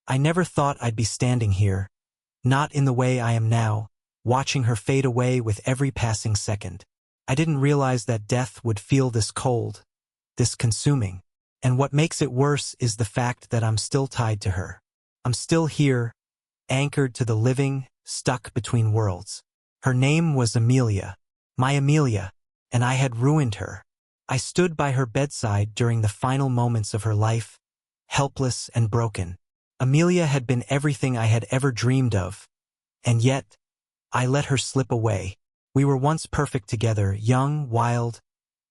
I never thought I'd be standing here, not in the way I am now, watching her fade away with every passing second. I didn't realize that death would feel this cold, this consuming. And what makes it worse is the fact that I'm still tied to her. I'm still here, anchored to the living, stuck between worlds. Her name was Amelia, my Amelia, and I had ruined her. I stood by her bedside during the final moments of her life, helpless and broken. Amelia had been everything I had ever dreamed of, and yet, I let her slip away. We were once perfect together, young, wild,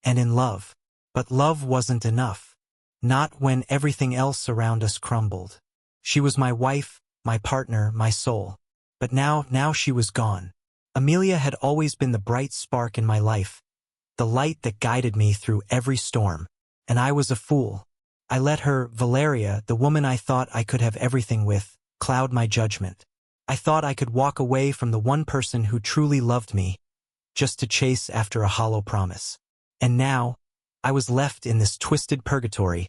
and in love. But love wasn't enough. Not when everything else around us crumbled. She was my wife, my partner, my soul. But now she was gone. Amelia had always been the bright spark in my life, the light that guided me through every storm. And I was a fool. I let her, Valeria, the woman I thought I could have everything with, cloud my judgment. I thought I could walk away from the one person who truly loved me, just to chase after a hollow promise. And now, I was left in this twisted purgatory,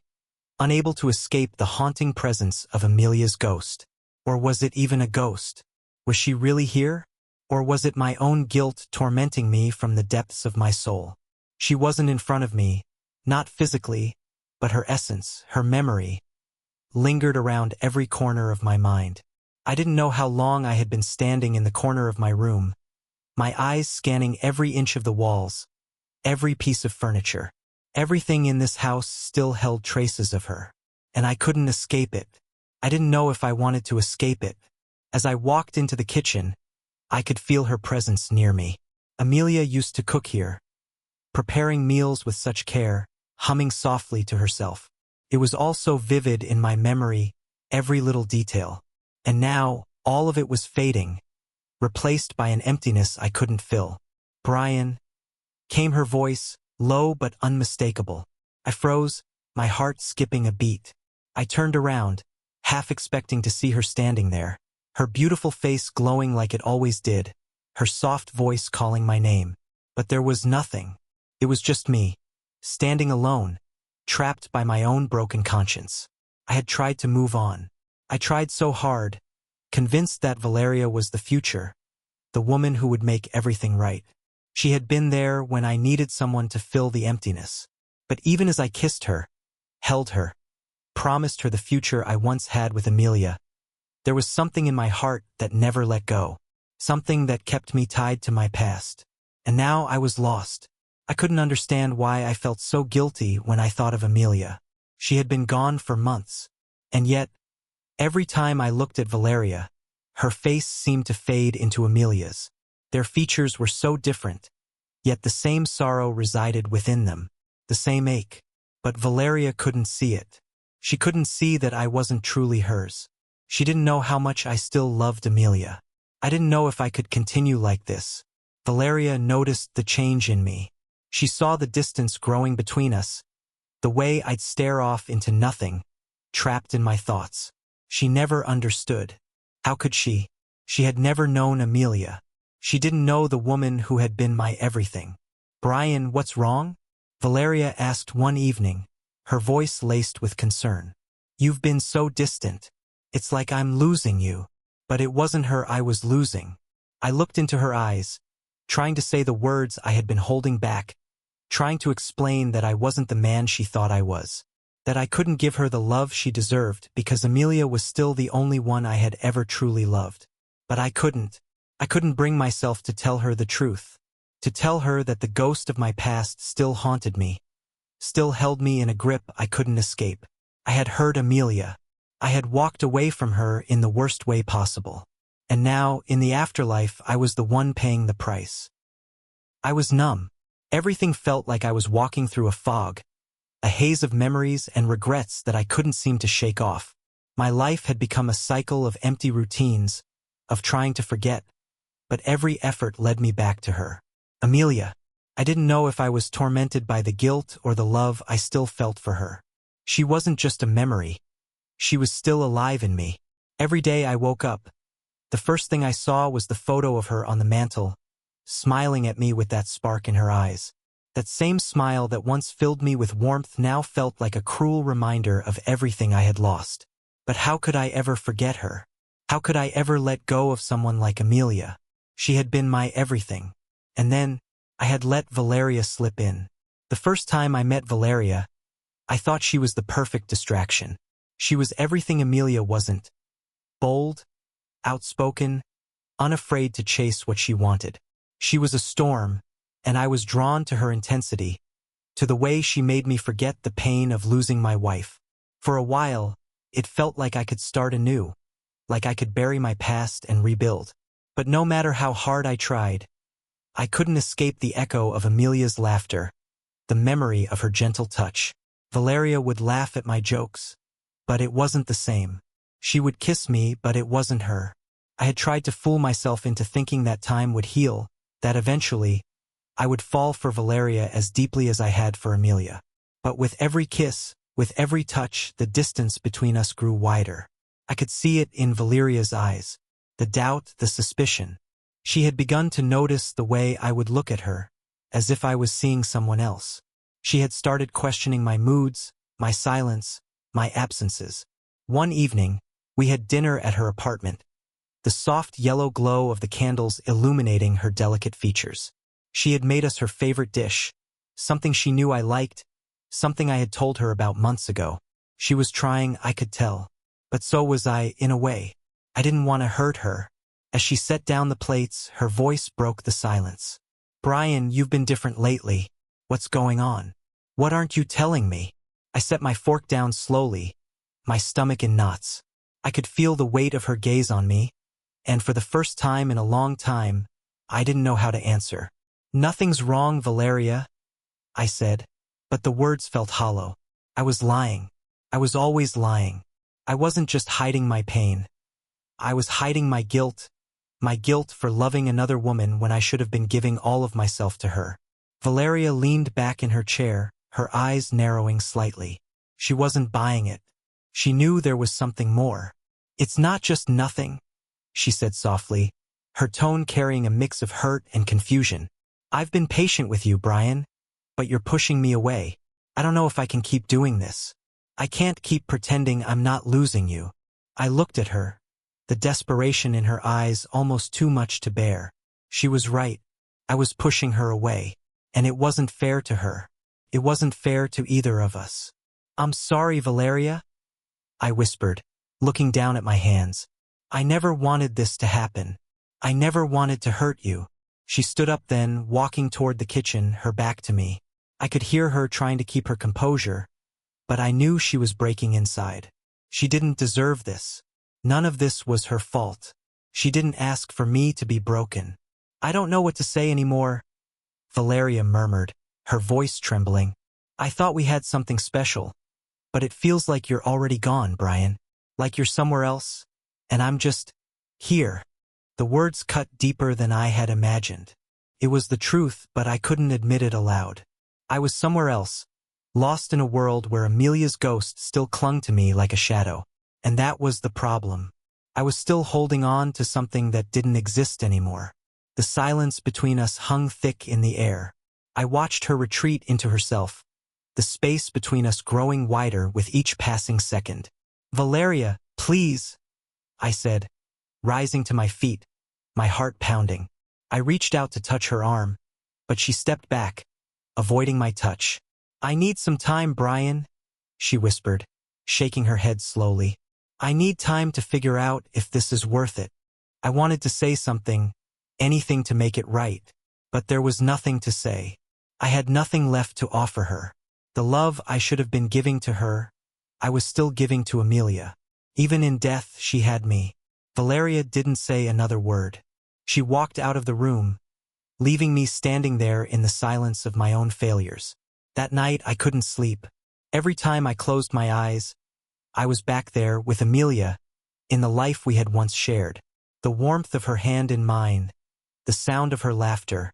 unable to escape the haunting presence of Amelia's ghost. Or was it even a ghost? Was she really here? Or was it my own guilt tormenting me from the depths of my soul? She wasn't in front of me, not physically, but her essence, her memory, lingered around every corner of my mind. I didn't know how long I had been standing in the corner of my room, my eyes scanning every inch of the walls, every piece of furniture. Everything in this house still held traces of her, and I couldn't escape it. I didn't know if I wanted to escape it. As I walked into the kitchen, I could feel her presence near me. Amelia used to cook here, preparing meals with such care, humming softly to herself. It was all so vivid in my memory, every little detail. And now, all of it was fading, replaced by an emptiness I couldn't fill. "Brian," came her voice, low but unmistakable. I froze, my heart skipping a beat. I turned around, half expecting to see her standing there, her beautiful face glowing like it always did, her soft voice calling my name. But there was nothing. It was just me, standing alone, trapped by my own broken conscience. I had tried to move on. I tried so hard, convinced that Valeria was the future, the woman who would make everything right. She had been there when I needed someone to fill the emptiness. But even as I kissed her, held her, promised her the future I once had with Amelia, there was something in my heart that never let go, something that kept me tied to my past. And now I was lost. I couldn't understand why I felt so guilty when I thought of Amelia. She had been gone for months, and yet, every time I looked at Valeria, her face seemed to fade into Amelia's. Their features were so different, yet the same sorrow resided within them, the same ache. But Valeria couldn't see it. She couldn't see that I wasn't truly hers. She didn't know how much I still loved Amelia. I didn't know if I could continue like this. Valeria noticed the change in me. She saw the distance growing between us, the way I'd stare off into nothing, trapped in my thoughts. She never understood. How could she? She had never known Amelia. She didn't know the woman who had been my everything. "Brian, what's wrong?" Valeria asked one evening, her voice laced with concern. "You've been so distant. It's like I'm losing you." But it wasn't her I was losing. I looked into her eyes, trying to say the words I had been holding back, trying to explain that I wasn't the man she thought I was, that I couldn't give her the love she deserved because Amelia was still the only one I had ever truly loved. But I couldn't. I couldn't bring myself to tell her the truth, to tell her that the ghost of my past still haunted me, still held me in a grip I couldn't escape. I had hurt Amelia. I had walked away from her in the worst way possible. And now, in the afterlife, I was the one paying the price. I was numb. Everything felt like I was walking through a fog, a haze of memories and regrets that I couldn't seem to shake off. My life had become a cycle of empty routines, of trying to forget, but every effort led me back to her. Amelia. I didn't know if I was tormented by the guilt or the love I still felt for her. She wasn't just a memory. She was still alive in me. Every day I woke up, the first thing I saw was the photo of her on the mantel, smiling at me with that spark in her eyes. That same smile that once filled me with warmth now felt like a cruel reminder of everything I had lost. But how could I ever forget her? How could I ever let go of someone like Amelia? She had been my everything. And then, I had let Valeria slip in. The first time I met Valeria, I thought she was the perfect distraction. She was everything Amelia wasn't. Bold, outspoken, unafraid to chase what she wanted. She was a storm, and I was drawn to her intensity, to the way she made me forget the pain of losing my wife. For a while, it felt like I could start anew, like I could bury my past and rebuild. But no matter how hard I tried, I couldn't escape the echo of Amelia's laughter, the memory of her gentle touch. Valeria would laugh at my jokes, but it wasn't the same. She would kiss me, but it wasn't her. I had tried to fool myself into thinking that time would heal, that eventually, I would fall for Valeria as deeply as I had for Amelia. But with every kiss, with every touch, the distance between us grew wider. I could see it in Valeria's eyes, the doubt, the suspicion. She had begun to notice the way I would look at her, as if I was seeing someone else. She had started questioning my moods, my silence, my absences. One evening, we had dinner at her apartment, the soft yellow glow of the candles illuminating her delicate features. She had made us her favorite dish, something she knew I liked, something I had told her about months ago. She was trying, I could tell. But so was I, in a way. I didn't want to hurt her. As she set down the plates, her voice broke the silence. "Brian, you've been different lately. What's going on? What aren't you telling me?" I set my fork down slowly, my stomach in knots. I could feel the weight of her gaze on me, and for the first time in a long time, I didn't know how to answer. "Nothing's wrong, Valeria," I said, but the words felt hollow. I was lying. I was always lying. I wasn't just hiding my pain. I was hiding my guilt for loving another woman when I should have been giving all of myself to her. Valeria leaned back in her chair, her eyes narrowing slightly. She wasn't buying it. She knew there was something more. "It's not just nothing," she said softly, her tone carrying a mix of hurt and confusion. "I've been patient with you, Brian, but you're pushing me away. I don't know if I can keep doing this. I can't keep pretending I'm not losing you." I looked at her, the desperation in her eyes almost too much to bear. She was right. I was pushing her away, and it wasn't fair to her. It wasn't fair to either of us. "I'm sorry, Valeria," I whispered, looking down at my hands. "I never wanted this to happen. I never wanted to hurt you." She stood up then, walking toward the kitchen, her back to me. I could hear her trying to keep her composure, but I knew she was breaking inside. She didn't deserve this. None of this was her fault. She didn't ask for me to be broken. "I don't know what to say anymore," Valeria murmured, her voice trembling. "I thought we had something special, but it feels like you're already gone, Brian. Like you're somewhere else, and I'm just here." The words cut deeper than I had imagined. It was the truth, but I couldn't admit it aloud. I was somewhere else, lost in a world where Amelia's ghost still clung to me like a shadow. And that was the problem. I was still holding on to something that didn't exist anymore. The silence between us hung thick in the air. I watched her retreat into herself, the space between us growing wider with each passing second. "Valeria, please," I said, rising to my feet, my heart pounding. I reached out to touch her arm, but she stepped back, avoiding my touch. "I need some time, Brian," she whispered, shaking her head slowly. "I need time to figure out if this is worth it." I wanted to say something, anything to make it right, but there was nothing to say. I had nothing left to offer her. The love I should have been giving to her, I was still giving to Amelia. Even in death, she had me. Valeria didn't say another word. She walked out of the room, leaving me standing there in the silence of my own failures. That night, I couldn't sleep. Every time I closed my eyes, I was back there with Amelia, in the life we had once shared. The warmth of her hand in mine, the sound of her laughter,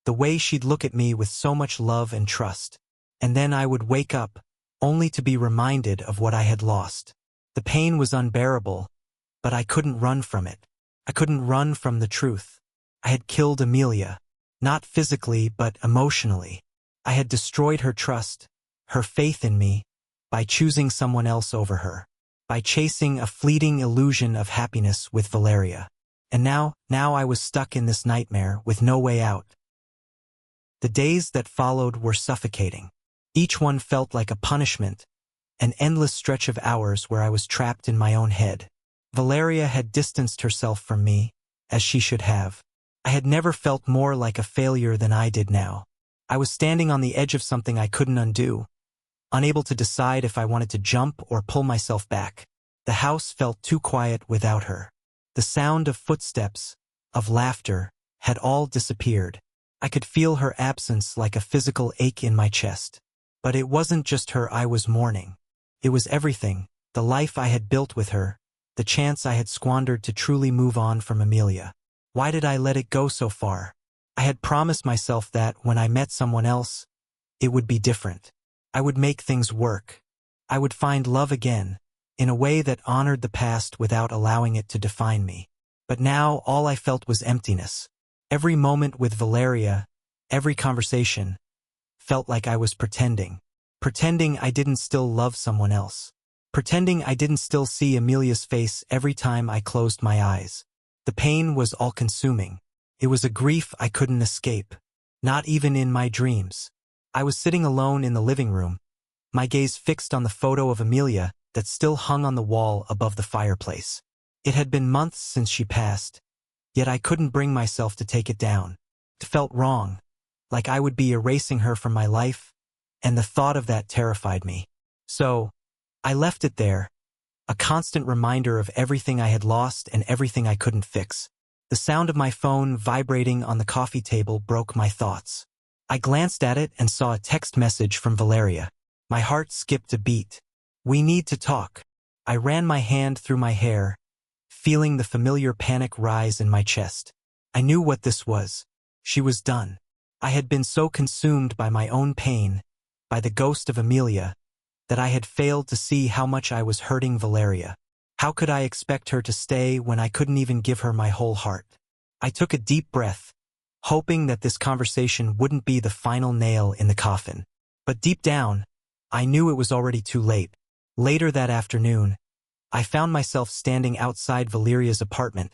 the way she'd look at me with so much love and trust. And then I would wake up, only to be reminded of what I had lost. The pain was unbearable, but I couldn't run from it. I couldn't run from the truth. I had killed Amelia, not physically but emotionally. I had destroyed her trust, her faith in me, by choosing someone else over her. by chasing a fleeting illusion of happiness with Valeria. And now I was stuck in this nightmare with no way out. The days that followed were suffocating. Each one felt like a punishment, an endless stretch of hours where I was trapped in my own head. Valeria had distanced herself from me, as she should have. I had never felt more like a failure than I did now. I was standing on the edge of something I couldn't undo, unable to decide if I wanted to jump or pull myself back. The house felt too quiet without her. The sound of footsteps, of laughter, had all disappeared. I could feel her absence like a physical ache in my chest. But it wasn't just her I was mourning. It was everything, the life I had built with her, the chance I had squandered to truly move on from Amelia. Why did I let it go so far? I had promised myself that when I met someone else, it would be different. I would make things work. I would find love again, in a way that honored the past without allowing it to define me. But now all I felt was emptiness. Every moment with Valeria, every conversation, felt like I was pretending. Pretending I didn't still love someone else. Pretending I didn't still see Amelia's face every time I closed my eyes. The pain was all-consuming. It was a grief I couldn't escape, not even in my dreams. I was sitting alone in the living room, my gaze fixed on the photo of Amelia that still hung on the wall above the fireplace. It had been months since she passed, yet I couldn't bring myself to take it down. It felt wrong, like I would be erasing her from my life, and the thought of that terrified me. So, I left it there, a constant reminder of everything I had lost and everything I couldn't fix. The sound of my phone vibrating on the coffee table broke my thoughts. I glanced at it and saw a text message from Valeria. My heart skipped a beat. "We need to talk." I ran my hand through my hair, feeling the familiar panic rise in my chest. I knew what this was. She was done. I had been so consumed by my own pain, by the ghost of Amelia, that I had failed to see how much I was hurting Valeria. How could I expect her to stay when I couldn't even give her my whole heart? I took a deep breath, hoping that this conversation wouldn't be the final nail in the coffin. But deep down, I knew it was already too late. Later that afternoon, I found myself standing outside Valeria's apartment,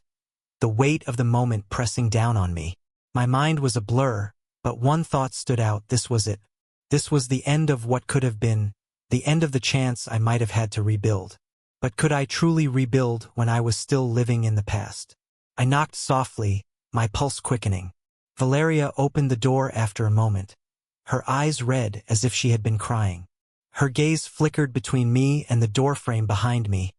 the weight of the moment pressing down on me. My mind was a blur, but one thought stood out. This was it. This was the end of what could have been, the end of the chance I might have had to rebuild. But could I truly rebuild when I was still living in the past? I knocked softly, my pulse quickening. Valeria opened the door after a moment, her eyes red as if she had been crying. Her gaze flickered between me and the doorframe behind me,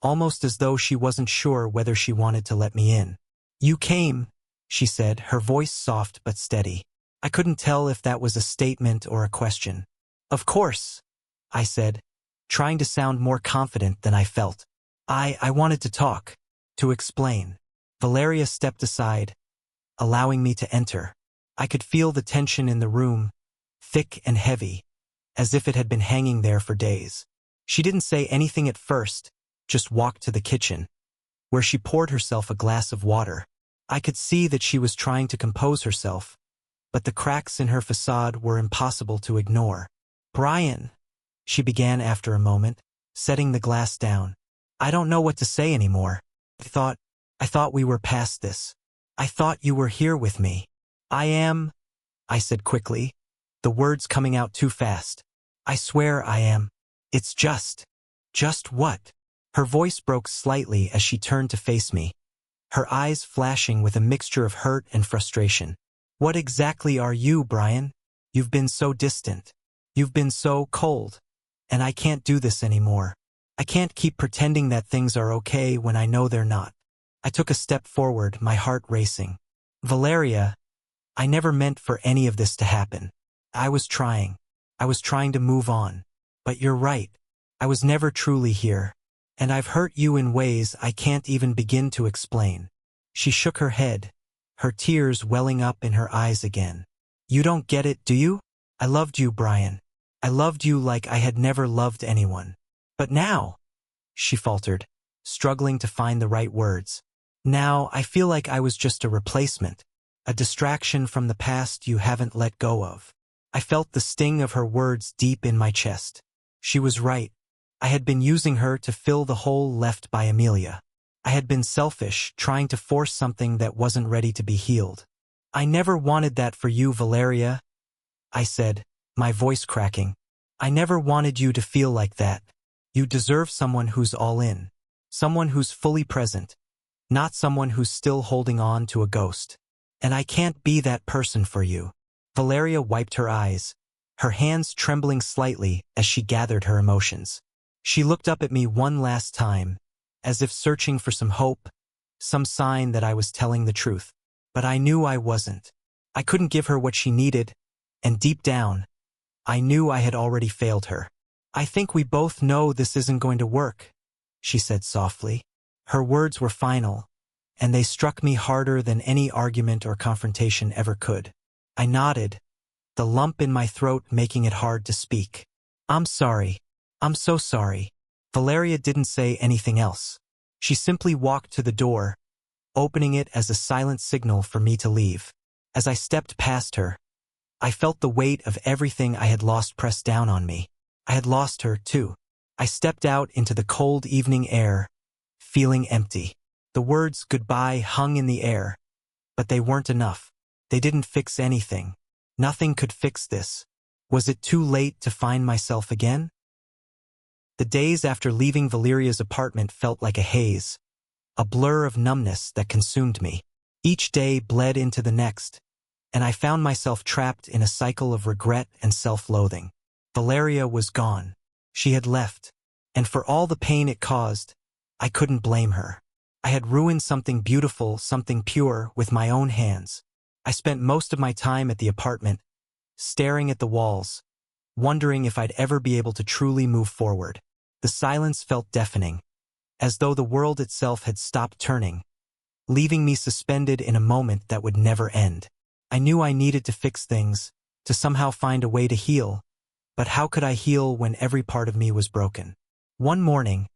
almost as though she wasn't sure whether she wanted to let me in. "You came," she said, her voice soft but steady. I couldn't tell if that was a statement or a question. "Of course," I said, trying to sound more confident than I felt. I wanted to talk, to explain." Valeria stepped aside, allowing me to enter. I could feel the tension in the room, thick and heavy, as if it had been hanging there for days. She didn't say anything at first, just walked to the kitchen, where she poured herself a glass of water. I could see that she was trying to compose herself, but the cracks in her facade were impossible to ignore. "Brian," she began after a moment, setting the glass down. "I don't know what to say anymore. I thought we were past this. I thought you were here with me." "I am," I said quickly, the words coming out too fast. "I swear I am. It's just what?" Her voice broke slightly as she turned to face me, her eyes flashing with a mixture of hurt and frustration. "What exactly are you, Brian? You've been so distant. You've been so cold. And I can't do this anymore. I can't keep pretending that things are okay when I know they're not." I took a step forward, my heart racing. "Valeria, I never meant for any of this to happen. I was trying to move on. But you're right. I was never truly here. And I've hurt you in ways I can't even begin to explain." She shook her head, her tears welling up in her eyes again. "You don't get it, do you? I loved you, Brian. I loved you like I had never loved anyone. But now," she faltered, struggling to find the right words, "now I feel like I was just a replacement, a distraction from the past you haven't let go of." I felt the sting of her words deep in my chest. She was right. I had been using her to fill the hole left by Amelia. I had been selfish, trying to force something that wasn't ready to be healed. I never wanted that for you, Valeria, I said, my voice cracking. I never wanted you to feel like that. You deserve someone who's all in. Someone who's fully present. Not someone who's still holding on to a ghost. And I can't be that person for you. Valeria wiped her eyes, her hands trembling slightly as she gathered her emotions. She looked up at me one last time, as if searching for some hope, some sign that I was telling the truth. But I knew I wasn't. I couldn't give her what she needed, and deep down, I knew I had already failed her. I think we both know this isn't going to work, she said softly. Her words were final, and they struck me harder than any argument or confrontation ever could. I nodded, the lump in my throat making it hard to speak. I'm sorry. I'm so sorry. Valeria didn't say anything else. She simply walked to the door, opening it as a silent signal for me to leave. As I stepped past her, I felt the weight of everything I had lost pressed down on me. I had lost her, too. I stepped out into the cold evening air, feeling empty. The words goodbye hung in the air, but they weren't enough. They didn't fix anything. Nothing could fix this. Was it too late to find myself again? The days after leaving Valeria's apartment felt like a haze, a blur of numbness that consumed me. Each day bled into the next, and I found myself trapped in a cycle of regret and self-loathing. Valeria was gone. She had left, and for all the pain it caused, I couldn't blame her. I had ruined something beautiful, something pure, with my own hands. I spent most of my time at the apartment, staring at the walls, wondering if I'd ever be able to truly move forward. The silence felt deafening, as though the world itself had stopped turning, leaving me suspended in a moment that would never end. I knew I needed to fix things, to somehow find a way to heal, but how could I heal when every part of me was broken? One morning,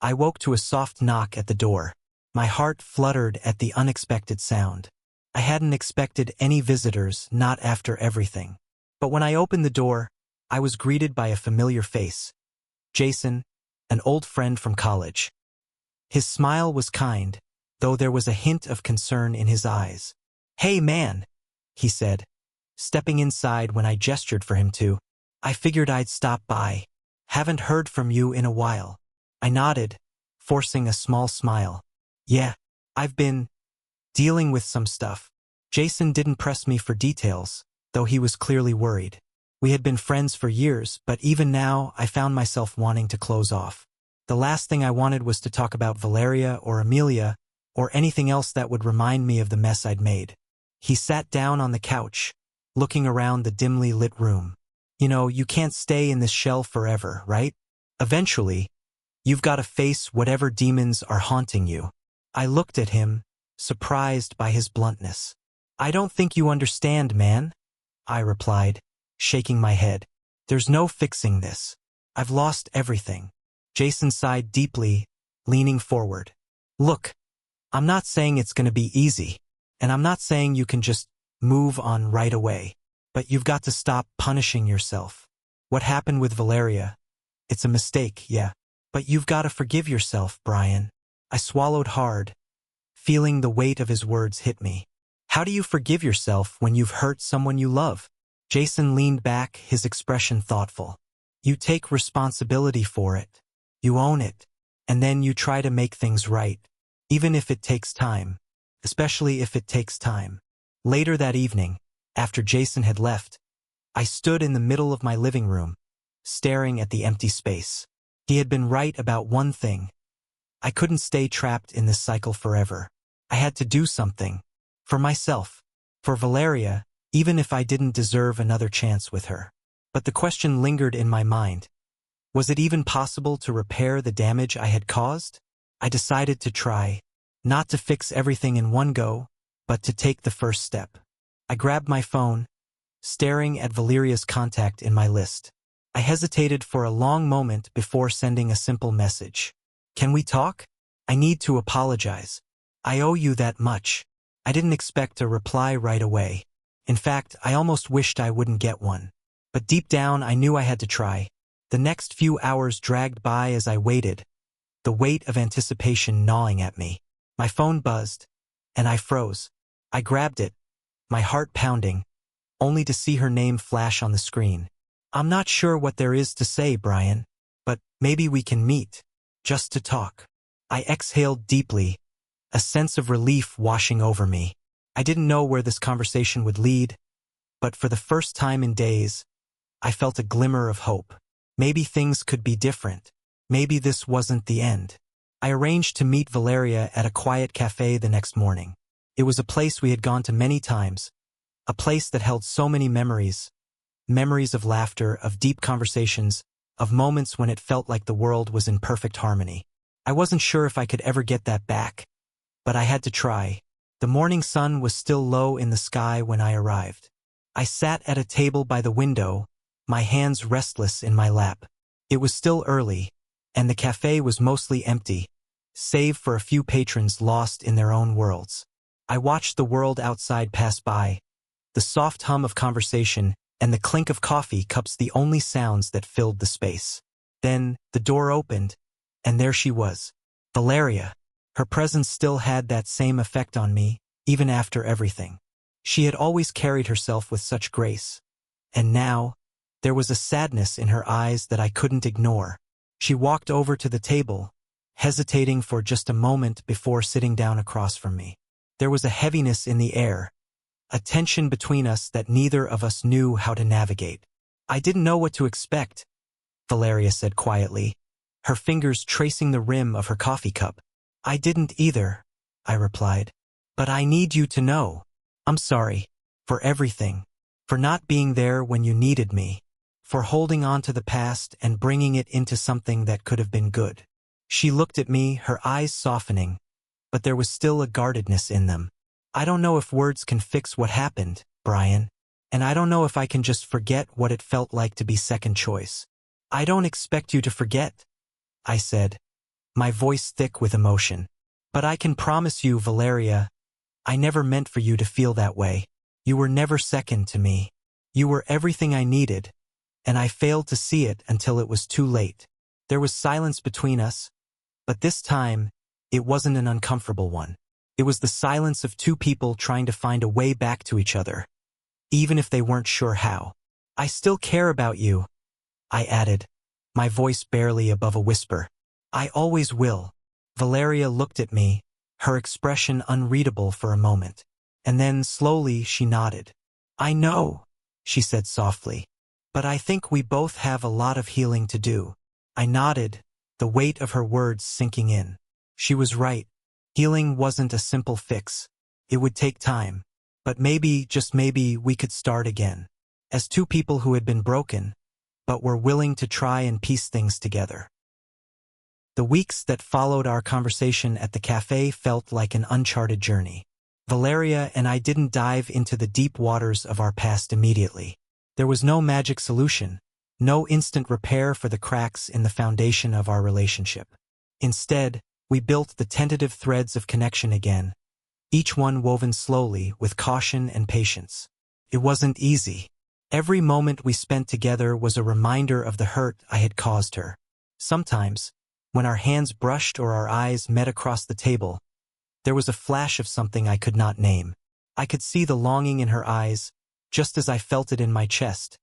I woke to a soft knock at the door. My heart fluttered at the unexpected sound. I hadn't expected any visitors, not after everything. But when I opened the door, I was greeted by a familiar face. Jason, an old friend from college. His smile was kind, though there was a hint of concern in his eyes. "Hey man," he said, stepping inside when I gestured for him to. "I figured I'd stop by. Haven't heard from you in a while." I nodded, forcing a small smile. "Yeah, I've been dealing with some stuff." Jason didn't press me for details, though he was clearly worried. We had been friends for years, but even now I found myself wanting to close off. The last thing I wanted was to talk about Valeria or Amelia or anything else that would remind me of the mess I'd made. He sat down on the couch, looking around the dimly lit room. "You know, you can't stay in this shell forever, right? Eventually, you've got to face whatever demons are haunting you." I looked at him, surprised by his bluntness. "I don't think you understand, man," I replied, shaking my head. "There's no fixing this. I've lost everything." Jason sighed deeply, leaning forward. "Look, I'm not saying it's going to be easy, and I'm not saying you can just move on right away, but you've got to stop punishing yourself. What happened with Valeria? It's a mistake, yeah, but you've got to forgive yourself, Brian." I swallowed hard, feeling the weight of his words hit me. "How do you forgive yourself when you've hurt someone you love?" Jason leaned back, his expression thoughtful. "You take responsibility for it. You own it. And then you try to make things right, even if it takes time. Especially if it takes time." Later that evening, after Jason had left, I stood in the middle of my living room, staring at the empty space. He had been right about one thing. I couldn't stay trapped in this cycle forever. I had to do something. For myself. For Valeria, even if I didn't deserve another chance with her. But the question lingered in my mind. Was it even possible to repair the damage I had caused? I decided to try. Not to fix everything in one go, but to take the first step. I grabbed my phone, staring at Valeria's contact in my list. I hesitated for a long moment before sending a simple message. "Can we talk? I need to apologize. I owe you that much." I didn't expect a reply right away. In fact, I almost wished I wouldn't get one. But deep down, I knew I had to try. The next few hours dragged by as I waited, the weight of anticipation gnawing at me. My phone buzzed, and I froze. I grabbed it, my heart pounding, only to see her name flash on the screen. I'm not sure what there is to say, Brian, but maybe we can meet, just to talk. I exhaled deeply, a sense of relief washing over me. I didn't know where this conversation would lead, but for the first time in days, I felt a glimmer of hope. Maybe things could be different. Maybe this wasn't the end. I arranged to meet Valeria at a quiet cafe the next morning. It was a place we had gone to many times, a place that held so many memories. Memories of laughter, of deep conversations, of moments when it felt like the world was in perfect harmony. I wasn't sure if I could ever get that back, but I had to try. The morning sun was still low in the sky when I arrived. I sat at a table by the window, my hands restless in my lap. It was still early, and the cafe was mostly empty, save for a few patrons lost in their own worlds. I watched the world outside pass by, the soft hum of conversation and the clink of coffee cups the only sounds that filled the space. Then, the door opened, and there she was, Valeria. Her presence still had that same effect on me, even after everything. She had always carried herself with such grace. And now, there was a sadness in her eyes that I couldn't ignore. She walked over to the table, hesitating for just a moment before sitting down across from me. There was a heaviness in the air, a tension between us that neither of us knew how to navigate. I didn't know what to expect, Valeria said quietly, her fingers tracing the rim of her coffee cup. I didn't either, I replied. But I need you to know. I'm sorry. For everything. For not being there when you needed me. For holding on to the past and bringing it into something that could have been good. She looked at me, her eyes softening, but there was still a guardedness in them. I don't know if words can fix what happened, Brian, and I don't know if I can just forget what it felt like to be second choice. I don't expect you to forget, I said, my voice thick with emotion. But I can promise you, Valeria, I never meant for you to feel that way. You were never second to me. You were everything I needed, and I failed to see it until it was too late. There was silence between us, but this time, it wasn't an uncomfortable one. It was the silence of two people trying to find a way back to each other, even if they weren't sure how. I still care about you, I added, my voice barely above a whisper. I always will. Valeria looked at me, her expression unreadable for a moment. And then, slowly, she nodded. I know, she said softly. But I think we both have a lot of healing to do. I nodded, the weight of her words sinking in. She was right. Healing wasn't a simple fix. It would take time. But maybe, just maybe, we could start again. As two people who had been broken, but were willing to try and piece things together. The weeks that followed our conversation at the cafe felt like an uncharted journey. Valeria and I didn't dive into the deep waters of our past immediately. There was no magic solution, no instant repair for the cracks in the foundation of our relationship. Instead, we built the tentative threads of connection again, each one woven slowly with caution and patience. It wasn't easy. Every moment we spent together was a reminder of the hurt I had caused her. Sometimes, when our hands brushed or our eyes met across the table, there was a flash of something I could not name. I could see the longing in her eyes, just as I felt it in my chest.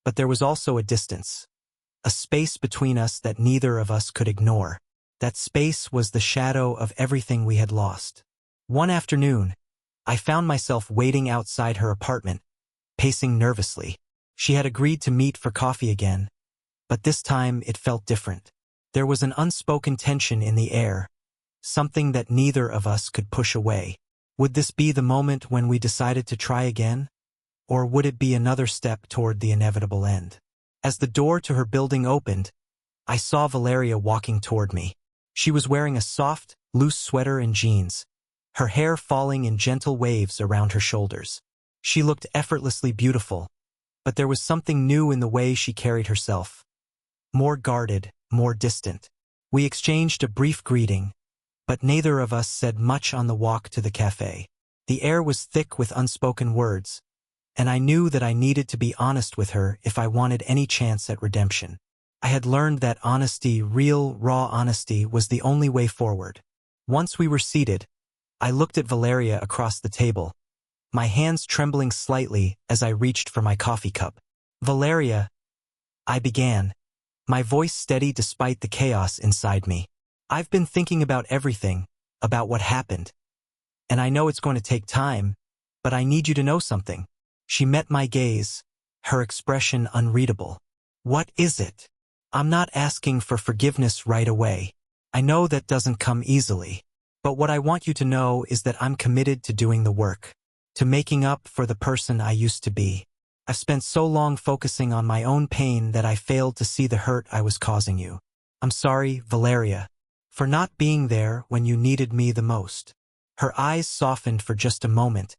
But there was also a distance, a space between us that neither of us could ignore. That space was the shadow of everything we had lost. One afternoon, I found myself waiting outside her apartment, pacing nervously. She had agreed to meet for coffee again, but this time it felt different. There was an unspoken tension in the air, something that neither of us could push away. Would this be the moment when we decided to try again? Or would it be another step toward the inevitable end? As the door to her building opened, I saw Valeria walking toward me. She was wearing a soft, loose sweater and jeans, her hair falling in gentle waves around her shoulders. She looked effortlessly beautiful, but there was something new in the way she carried herself. More guarded, more distant. We exchanged a brief greeting, but neither of us said much on the walk to the cafe. The air was thick with unspoken words, and I knew that I needed to be honest with her if I wanted any chance at redemption. I had learned that honesty, real, raw honesty, was the only way forward. Once we were seated, I looked at Valeria across the table, my hands trembling slightly as I reached for my coffee cup. "Valeria," I began, my voice steady despite the chaos inside me. "I've been thinking about everything, about what happened. And I know it's going to take time, but I need you to know something." She met my gaze, her expression unreadable. "What is it?" "I'm not asking for forgiveness right away. I know that doesn't come easily. But what I want you to know is that I'm committed to doing the work, to making up for the person I used to be. I've spent so long focusing on my own pain that I failed to see the hurt I was causing you. I'm sorry, Valeria, for not being there when you needed me the most." Her eyes softened for just a moment,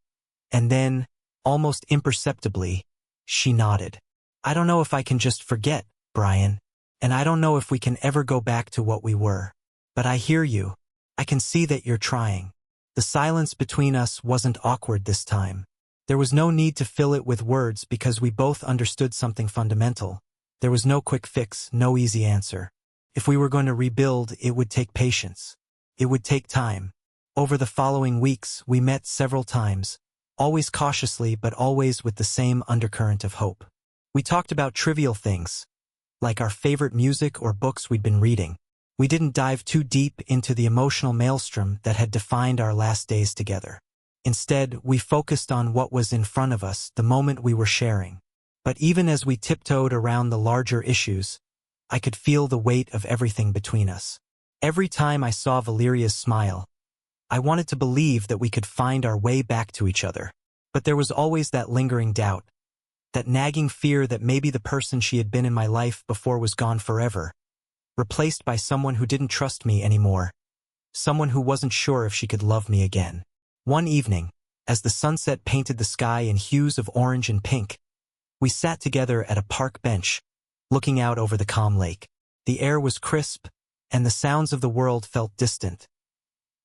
and then, almost imperceptibly, she nodded. "I don't know if I can just forget, Brian, and I don't know if we can ever go back to what we were. But I hear you. I can see that you're trying." The silence between us wasn't awkward this time. There was no need to fill it with words because we both understood something fundamental. There was no quick fix, no easy answer. If we were going to rebuild, it would take patience. It would take time. Over the following weeks, we met several times, always cautiously but always with the same undercurrent of hope. We talked about trivial things, like our favorite music or books we'd been reading. We didn't dive too deep into the emotional maelstrom that had defined our last days together. Instead, we focused on what was in front of us, the moment we were sharing. But even as we tiptoed around the larger issues, I could feel the weight of everything between us. Every time I saw Valeria's smile, I wanted to believe that we could find our way back to each other. But there was always that lingering doubt, that nagging fear that maybe the person she had been in my life before was gone forever, replaced by someone who didn't trust me anymore, someone who wasn't sure if she could love me again. One evening, as the sunset painted the sky in hues of orange and pink, we sat together at a park bench, looking out over the calm lake. The air was crisp, and the sounds of the world felt distant.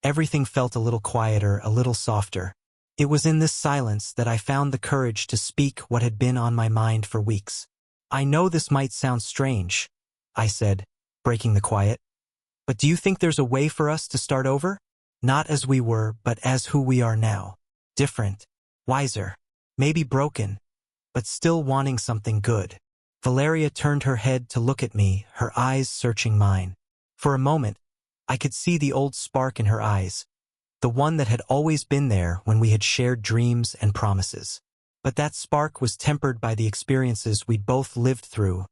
Everything felt a little quieter, a little softer. It was in this silence that I found the courage to speak what had been on my mind for weeks. "I know this might sound strange," I said, breaking the quiet. "But do you think there's a way for us to start over? Not as we were, but as who we are now. Different, wiser, maybe broken, but still wanting something good." Valeria turned her head to look at me, her eyes searching mine. For a moment, I could see the old spark in her eyes, the one that had always been there when we had shared dreams and promises. But that spark was tempered by the experiences we'd both lived through,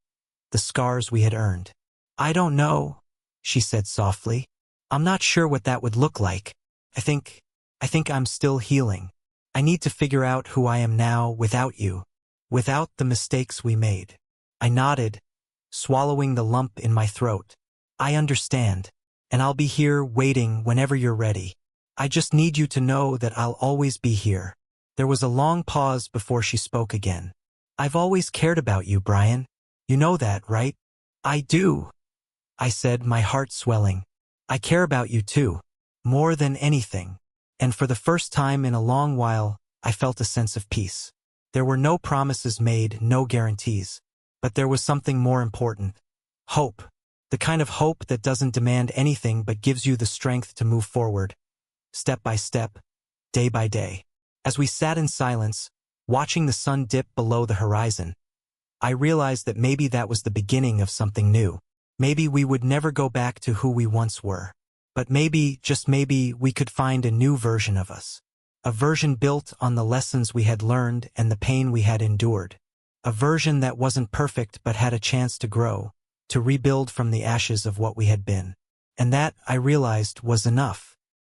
the scars we had earned. "I don't know," she said softly. "I'm not sure what that would look like. I think I'm still healing. I need to figure out who I am now without you, without the mistakes we made." I nodded, swallowing the lump in my throat. "I understand, and I'll be here waiting whenever you're ready. I just need you to know that I'll always be here." There was a long pause before she spoke again. "I've always cared about you, Brian. You know that, right?" "I do," I said, my heart swelling. "I care about you too, more than anything." And for the first time in a long while, I felt a sense of peace. There were no promises made, no guarantees. But there was something more important. Hope. The kind of hope that doesn't demand anything but gives you the strength to move forward, step by step, day by day. As we sat in silence, watching the sun dip below the horizon, I realized that maybe that was the beginning of something new. Maybe we would never go back to who we once were. But maybe, just maybe, we could find a new version of us. A version built on the lessons we had learned and the pain we had endured. A version that wasn't perfect but had a chance to grow, to rebuild from the ashes of what we had been. And that, I realized, was enough.